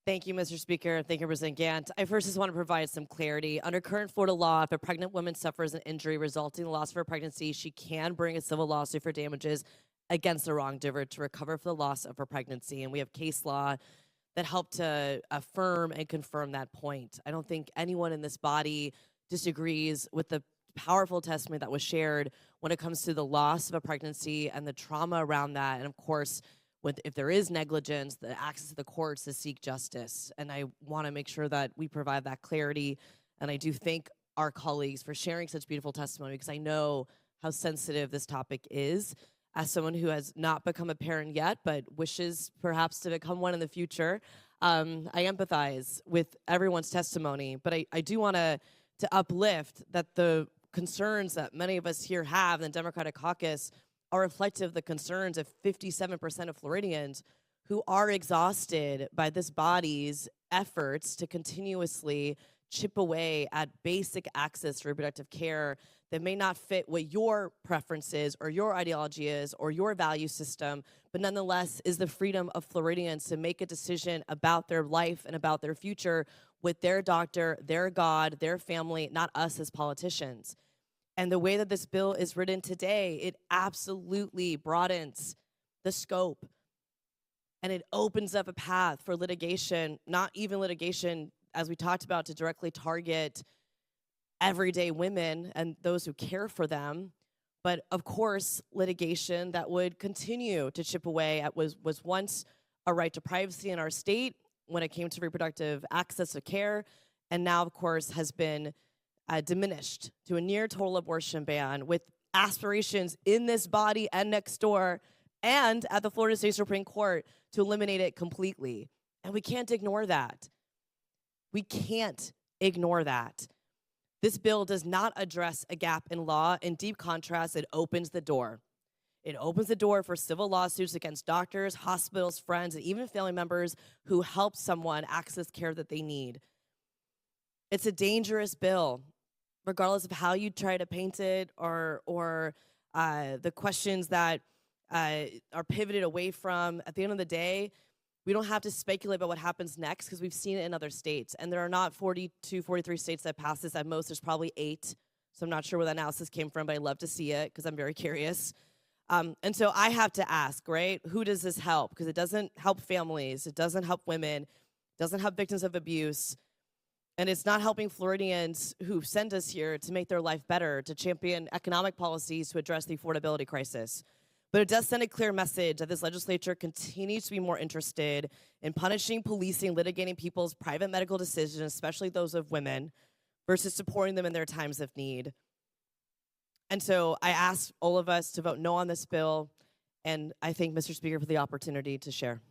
Thank you, Mr. Speaker. Thank you, Representative Gant. I first just want to provide some clarity. Under current Florida law, if a pregnant woman suffers an injury resulting in the loss of her pregnancy, she can bring a civil lawsuit for damages against the wrongdoer to recover for the loss of her pregnancy. And we have case law that help to affirm and confirm that point. I don't think anyone in this body disagrees with the powerful testimony that was shared when it comes to the loss of a pregnancy and the trauma around that. And of course, if there is negligence, the access to the courts to seek justice. And I want to make sure that we provide that clarity. And I do thank our colleagues for sharing such beautiful testimony, because I know how sensitive this topic is. As someone who has not become a parent yet, but wishes perhaps to become one in the future, I empathize with everyone's testimony. But I do want to uplift that the concerns that many of us here have in the Democratic caucus are reflective of the concerns of 57% of Floridians who are exhausted by this body's efforts to continuously chip away at basic access to reproductive care that may not fit what your preferences or your ideology is or your value system, but nonetheless is the freedom of Floridians to make a decision about their life and about their future with their doctor, their God, their family, not us as politicians. And the way that this bill is written today, it absolutely broadens the scope, and it opens up a path for litigation, not even litigation, as we talked about, to directly target everyday women and those who care for them, but of course, litigation that would continue to chip away at was once a right to privacy in our state when it came to reproductive access to care, and now, of course, has been diminished to a near total abortion ban, with aspirations in this body and next door and at the Florida State Supreme Court to eliminate it completely. And we can't ignore that. We can't ignore that. This bill does not address a gap in law. In deep contrast, it opens the door. It opens the door for civil lawsuits against doctors, hospitals, friends, and even family members who help someone access care that they need. It's a dangerous bill, regardless of how you try to paint it or the questions that are pivoted away from. At the end of the day, we don't have to speculate about what happens next, because we've seen it in other states. And there are not 42, 43 states that pass this. At most, there's probably 8. So I'm not sure where that analysis came from, but I'd love to see it because I'm very curious. And so I have to ask, right, who does this help? Because it doesn't help families. It doesn't help women. It doesn't help victims of abuse. And it's not helping Floridians who send us here to make their life better, to champion economic policies to address the affordability crisis. But it does send a clear message that this legislature continues to be more interested in punishing, policing, litigating people's private medical decisions, especially those of women, versus supporting them in their times of need. And so I ask all of us to vote no on this bill, and I thank Mr. Speaker for the opportunity to share.